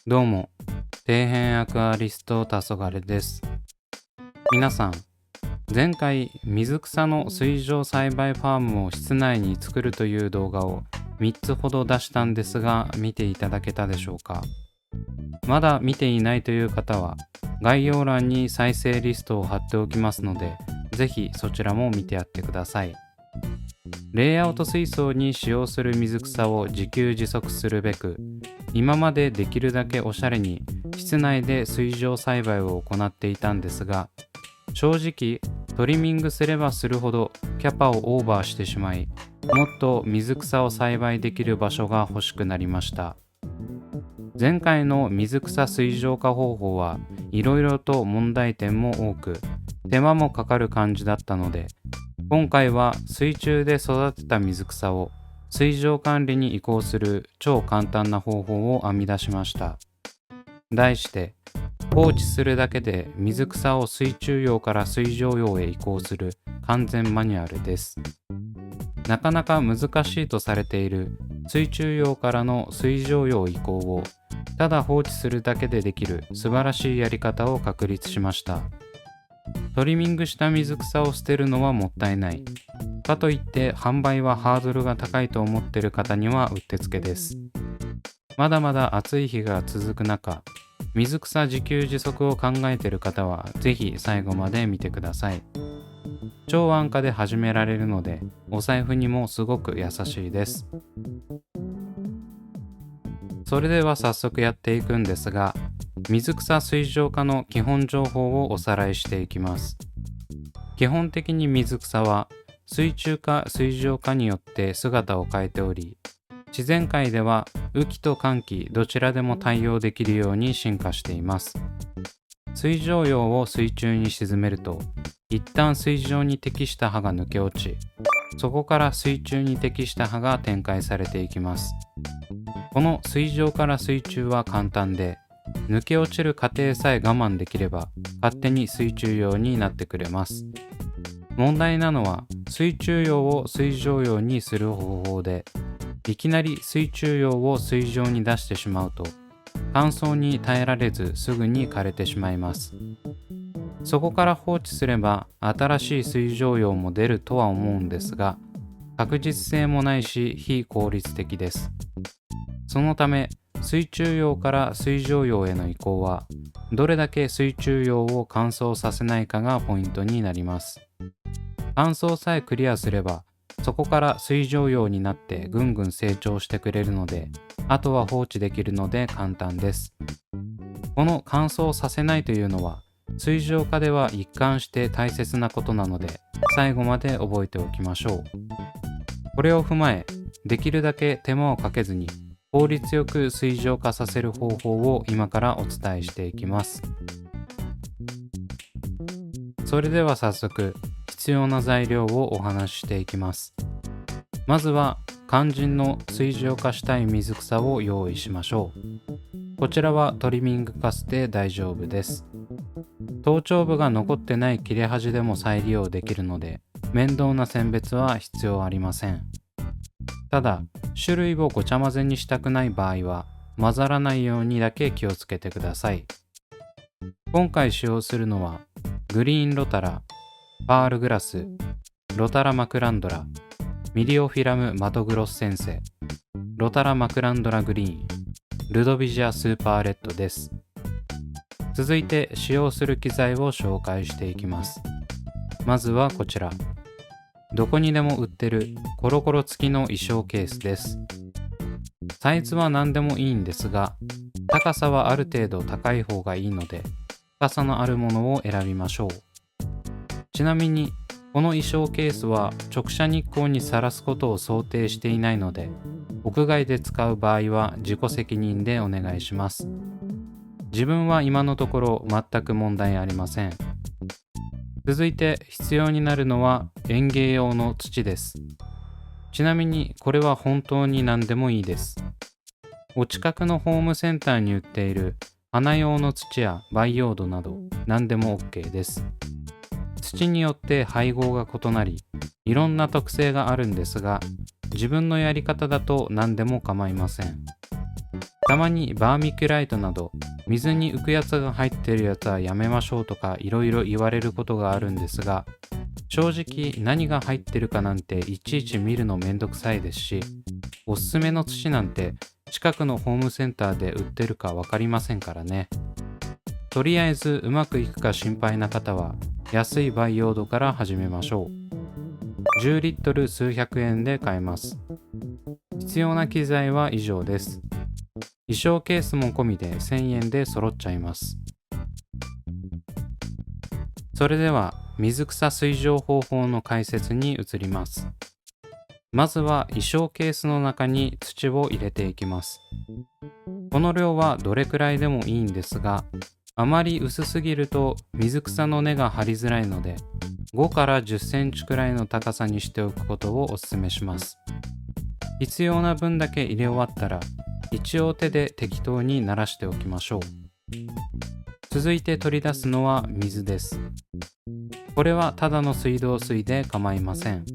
どうも、底辺アクアリスト黄昏です。皆さん、前回水草の水上栽培ファームを室内に作るという動画を3つほど出したんですが、見ていただけたでしょうか。まだ見ていないという方は、概要欄に再生リストを貼っておきますので、ぜひそちらも見てやってください。レイアウト水槽に使用する水草を自給自足するべく、今までできるだけおしゃれに室内で水上栽培を行っていたんですが、正直トリミングすればするほどキャパをオーバーしてしまい、もっと水草を栽培できる場所が欲しくなりました。前回の水草水上化方法はいろいろと問題点も多く、手間もかかる感じだったので、今回は水中で育てた水草を水上管理に移行する超簡単な方法を編み出しました。題して、放置するだけで水草を水中用から水上用へ移行する完全マニュアルです。なかなか難しいとされている水中用からの水上用移行をただ放置するだけでできる素晴らしいやり方を確立しました。トリミングした水草を捨てるのはもったいない。かといって販売はハードルが高いと思っている方にはうってつけです。まだまだ暑い日が続く中、水草自給自足を考えている方はぜひ最後まで見てください。超安価で始められるので、お財布にもすごく優しいです。それでは早速やっていくんですが、水草水上化の基本情報をおさらいしていきます。基本的に水草は水中か水上かによって姿を変えており、自然界では雨季と乾季どちらでも対応できるように進化しています。水上葉を水中に沈めると、一旦水上に適した葉が抜け落ち、そこから水中に適した葉が展開されていきます。この水上から水中は簡単で、抜け落ちる過程さえ我慢できれば勝手に水中用になってくれます。問題なのは水中用を水上用にする方法で、いきなり水中用を水上に出してしまうと乾燥に耐えられずすぐに枯れてしまいます。そこから放置すれば新しい水上用も出るとは思うんですが、確実性もないし非効率的です。そのため水中用から水上用への移行は、どれだけ水中用を乾燥させないかがポイントになります。乾燥さえクリアすれば、そこから水上用になってぐんぐん成長してくれるので、あとは放置できるので簡単です。この乾燥させないというのは、水上化では一貫して大切なことなので、最後まで覚えておきましょう。これを踏まえ、できるだけ手間をかけずに、効率よく水上化させる方法を今からお伝えしていきます。それでは早速、必要な材料をお話ししていきます。まずは肝心の水上化したい水草を用意しましょう。こちらはトリミングカスで大丈夫です。頭頂部が残ってない切れ端でも再利用できるので、面倒な選別は必要ありません。ただ、種類をごちゃ混ぜにしたくない場合は、混ざらないようにだけ気をつけてください。今回使用するのは、グリーンロタラ、パールグラス、ロタラマクランドラ、ミリオフィラムマトグロスセンセ、ロタラマクランドラグリーン、ルドビジアスーパーレッドです。続いて使用する機材を紹介していきます。まずはこちら。どこにでも売ってるコロコロ付きの衣装ケースです。サイズは何でもいいんですが、高さはある程度高い方がいいので、高さのあるものを選びましょう。ちなみに、この衣装ケースは直射日光にさらすことを想定していないので、屋外で使う場合は自己責任でお願いします。自分は今のところ全く問題ありません。続いて必要になるのは園芸用の土です。ちなみにこれは本当に何でもいいです。お近くのホームセンターに売っている花用の土や培養土など何でも OK です。土によって配合が異なり、いろんな特性があるんですが、自分のやり方だと何でも構いません。たまにバーミキュライトなど水に浮くやつが入ってるやつはやめましょうとかいろいろ言われることがあるんですが、正直何が入ってるかなんていちいち見るのめんどくさいですし、おすすめの土なんて近くのホームセンターで売ってるかわかりませんからね。とりあえずうまくいくか心配な方は安い培養土から始めましょう。10リットル数百円で買えます。必要な機材は以上です。衣装ケースも込みで1000円で揃っちゃいます。それでは水草水浄方法の解説に移ります。まずは衣装ケースの中に土を入れていきます。この量はどれくらいでもいいんですが、あまり薄すぎると水草の根が張りづらいので、5から10センチくらいの高さにしておくことをお勧めします。必要な分だけ入れ終わったら、一応手で適当に慣らしておきましょう。続いて取り出すのは水です。これはただの水道水で構いません。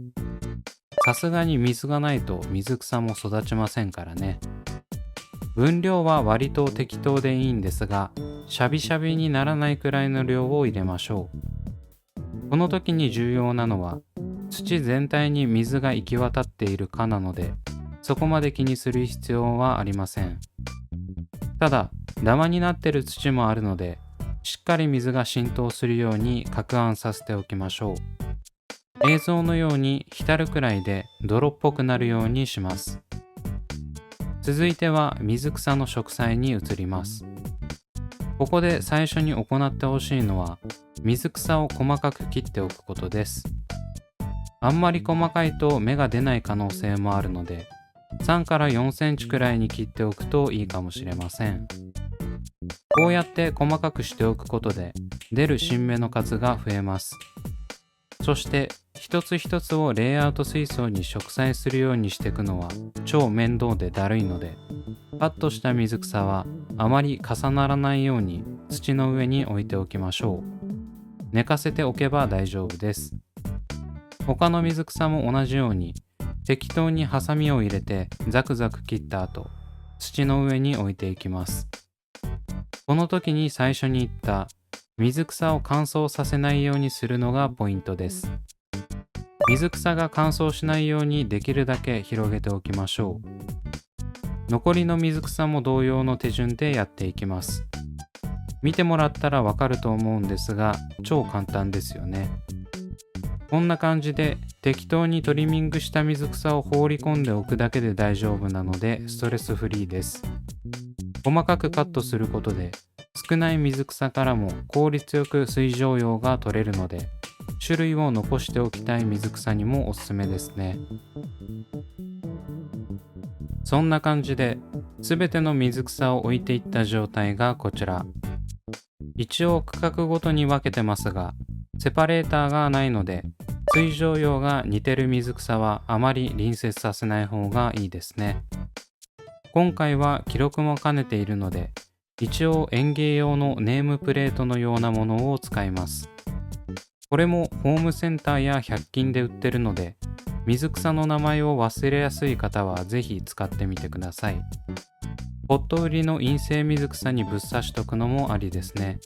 さすがに水がないと水草も育ちませんからね。分量は割と適当でいいんですが、シャビシャビにならないくらいの量を入れましょう。この時に重要なのは、土全体に水が行き渡っているかなので、そこまで気にする必要はありません。ただ、ダマになっている土もあるので、しっかり水が浸透するように攪拌させておきましょう。映像のように浸るくらいで泥っぽくなるようにします。続いては水草の植栽に移ります。ここで最初に行ってほしいのは、水草を細かく切っておくことです。あんまり細かいと芽が出ない可能性もあるので、3から4センチくらいに切っておくといいかもしれません。こうやって細かくしておくことで出る新芽の数が増えます。そして一つ一つをレイアウト水槽に植栽するようにしていくのは超面倒でだるいので、カットした水草はあまり重ならないように土の上に置いておきましょう。寝かせておけば大丈夫です。他の水草も同じように適当にハサミを入れてザクザク切った後、土の上に置いていきます。この時に最初に言った水草を乾燥させないようにするのがポイントです。水草が乾燥しないようにできるだけ広げておきましょう。残りの水草も同様の手順でやっていきます。見てもらったらわかると思うんですが、超簡単ですよね。こんな感じで適当にトリミングした水草を放り込んでおくだけで大丈夫なのでストレスフリーです。細かくカットすることで少ない水草からも効率よく水蒸葉が取れるので、種類を残しておきたい水草にもおすすめですね。そんな感じで全ての水草を置いていった状態がこちら。一応区画ごとに分けてますが、セパレーターがないので、水蒸葉が似てる水草はあまり隣接させない方がいいですね。今回は記録も兼ねているので、一応園芸用のネームプレートのようなものを使います。これもホームセンターや100均で売ってるので、水草の名前を忘れやすい方はぜひ使ってみてください。ポット売りの陰性水草にぶっ刺しとくのもありですね。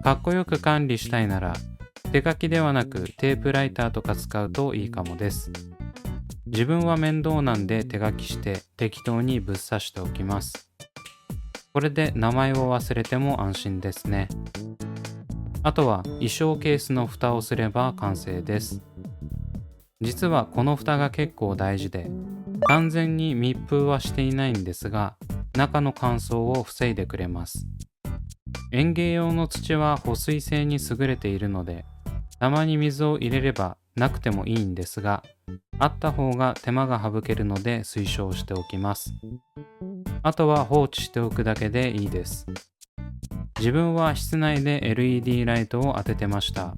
かっこよく管理したいなら、手書きではなくテープライターとか使うといいかもです。自分は面倒なんで手書きして適当にぶっ刺しておきます。これで名前を忘れても安心ですね。あとは衣装ケースの蓋をすれば完成です。実はこの蓋が結構大事で、完全に密封はしていないんですが、中の乾燥を防いでくれます。園芸用の土は保水性に優れているので、たまに水を入れればなくてもいいんですが、あった方が手間が省けるので推奨しておきます。あとは放置しておくだけでいいです。自分は室内で LED ライトを当ててました。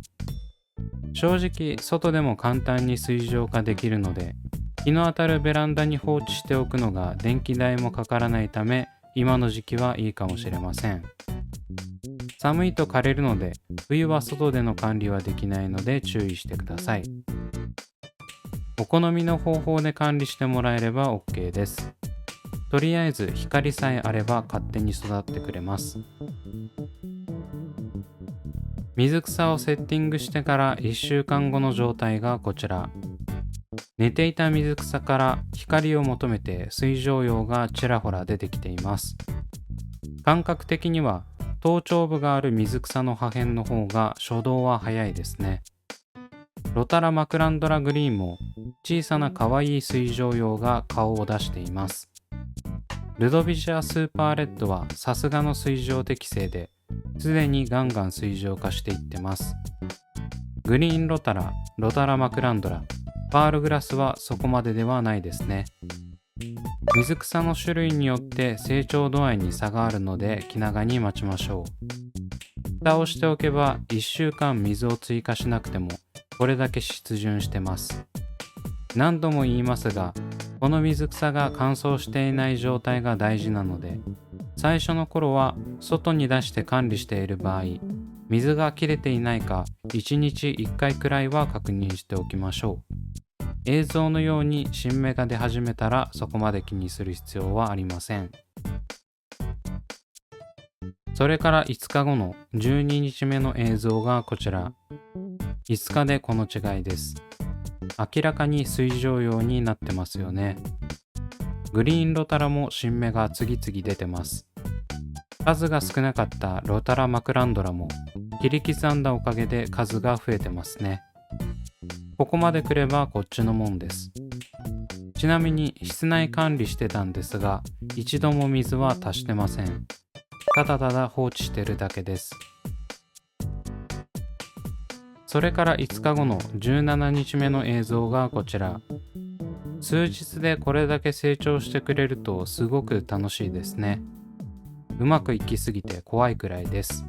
正直外でも簡単に水浄化できるので、日の当たるベランダに放置しておくのが電気代もかからないため、今の時期はいいかもしれません。寒いと枯れるので、冬は外での管理はできないので注意してください。お好みの方法で管理してもらえれば OK です。とりあえず光さえあれば勝手に育ってくれます。水草をセッティングしてから1週間後の状態がこちら。寝ていた水草から光を求めて水蒸葉がちらほら出てきています。感覚的には頭頂部がある水草の破片の方が初動は早いですね。ロタラマクランドラグリーンも小さな可愛い水蒸葉が顔を出しています。ルドビジアスーパーレッドはさすがの水蒸適性ですでにガンガン水蒸化していってます。グリーンロタラ、ロタラマクランドラ、パールグラスはそこまでではないですね。水草の種類によって成長度合いに差があるので気長に待ちましょう。蓋をしておけば1週間水を追加しなくてもこれだけ湿潤してます。何度も言いますが、この水草が乾燥していない状態が大事なので、最初の頃は外に出して管理している場合、水が切れていないか1日1回くらいは確認しておきましょう。映像のように新芽が出始めたらそこまで気にする必要はありません。それから5日後の12日目の映像がこちら。5日でこの違いです。明らかに水蒸葉になってますよね。グリーンロタラも新芽が次々出てます。数が少なかったロタラマクランドラも切り刻んだおかげで数が増えてますね。ここまで来ればこっちのもんです。ちなみに室内管理してたんですが、一度も水は足してません。ただただ放置してるだけです。それから5日後の17日目の映像がこちら。数日でこれだけ成長してくれるとすごく楽しいですね。うまくいきすぎて怖いくらいです。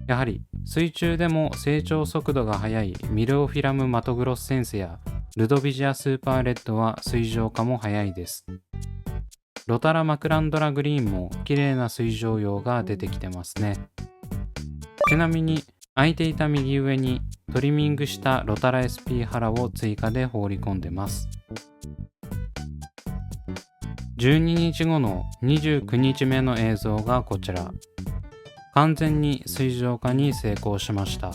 やはり水中でも成長速度が速いミレオフィラムマトグロスセンセやルドビジアスーパーレッドは水蒸化も速いです。ロタラマクランドラグリーンも綺麗な水蒸葉が出てきてますね。ちなみに空いていた右上にトリミングしたロタラ SP ハラを追加で放り込んでます。12日後の29日目の映像がこちら。完全に水蒸化に成功しました。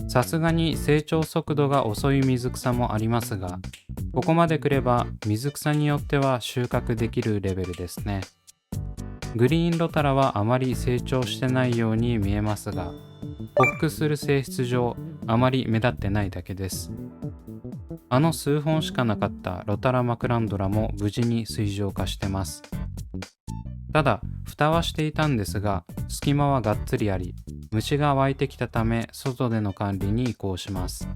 さすがに成長速度が遅い水草もありますが、ここまで来れば水草によっては収穫できるレベルですね。グリーンロタラはあまり成長してないように見えますが、ホックする性質上あまり目立ってないだけです。あの数本しかなかったロタラマクランドラも無事に水蒸化してます。ただ蓋はしていたんですが、隙間はがっつりあり、虫が湧いてきたため外での管理に移行します。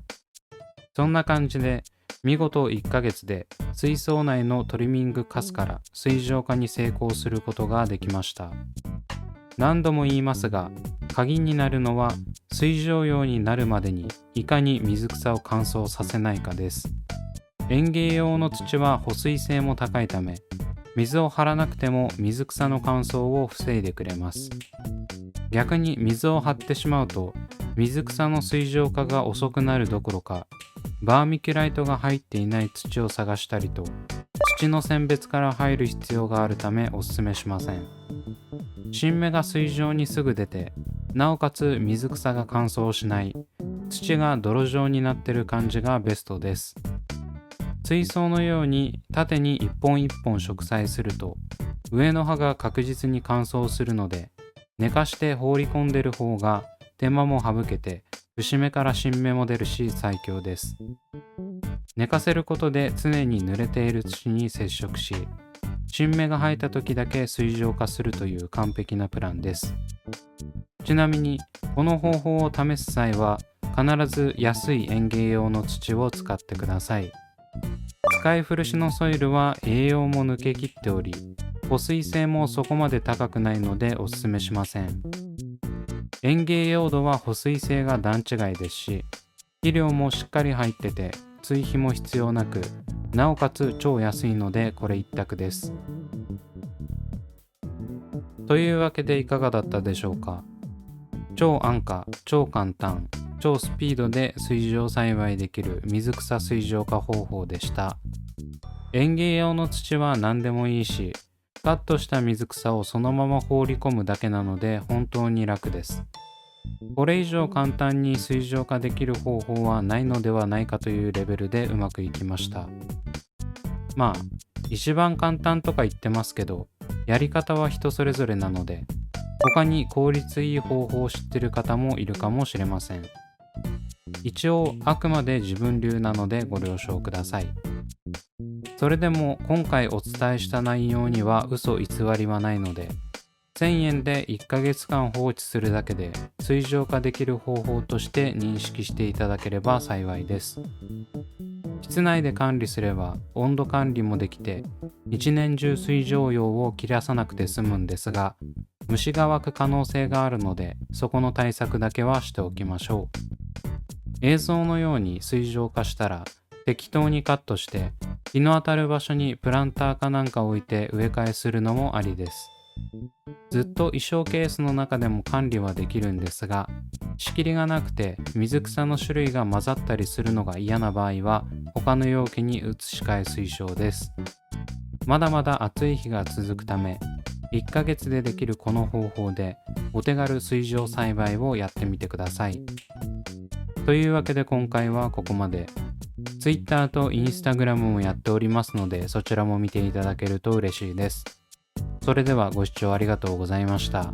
そんな感じで見事1ヶ月で水槽内のトリミングカスから水蒸化に成功することができました。何度も言いますが、鍵になるのは水蒸葉になるまでにいかに水草を乾燥させないかです。園芸用の土は保水性も高いため、水を張らなくても水草の乾燥を防いでくれます。逆に水を張ってしまうと水草の水蒸化が遅くなるどころか、バーミキュライトが入っていない土を探したりと、土の選別から入る必要があるためおすすめしません。新芽が水上にすぐ出て、なおかつ水草が乾燥しない、土が泥状になってる感じがベストです。水槽のように縦に一本一本植栽すると、上の葉が確実に乾燥するので、寝かして放り込んでる方が手間も省けて、節目から新芽も出るし最強です。寝かせることで常に濡れている土に接触し、新芽が生えた時だけ水蒸化するという完璧なプランです。ちなみにこの方法を試す際は必ず安い園芸用の土を使ってください。使い古しのソイルは栄養も抜けきっており、保水性もそこまで高くないのでおすすめしません。園芸用土は保水性が段違いですし、肥料もしっかり入ってて追肥も必要なく、なおかつ超安いのでこれ一択です。というわけでいかがだったでしょうか。超安価、超簡単、超スピードで水上栽培できる水草水浄化方法でした。園芸用の土は何でもいいし、カットした水草をそのまま放り込むだけなので本当に楽です。これ以上簡単に水浄化できる方法はないのではないかというレベルでうまくいきました。まあ、一番簡単とか言ってますけど、やり方は人それぞれなので、他に効率いい方法を知ってる方もいるかもしれません。一応あくまで自分流なのでご了承ください。それでも今回お伝えした内容には嘘偽りはないので、1000円で1ヶ月間放置するだけで水浄化できる方法として認識していただければ幸いです。室内で管理すれば温度管理もできて、一年中水蒸用を切らさなくて済むんですが、虫が湧く可能性があるので、そこの対策だけはしておきましょう。映像のように水浄化したら、適当にカットして日の当たる場所にプランターかなんか置いて植え替えするのもありです。ずっと衣装ケースの中でも管理はできるんですが、仕切りがなくて水草の種類が混ざったりするのが嫌な場合は他の容器に移し替え推奨です。まだまだ暑い日が続くため、1ヶ月でできるこの方法でお手軽水上栽培をやってみてください。というわけで今回はここまで。Twitter と Instagram もやっておりますので、そちらも見ていただけると嬉しいです。それではご視聴ありがとうございました。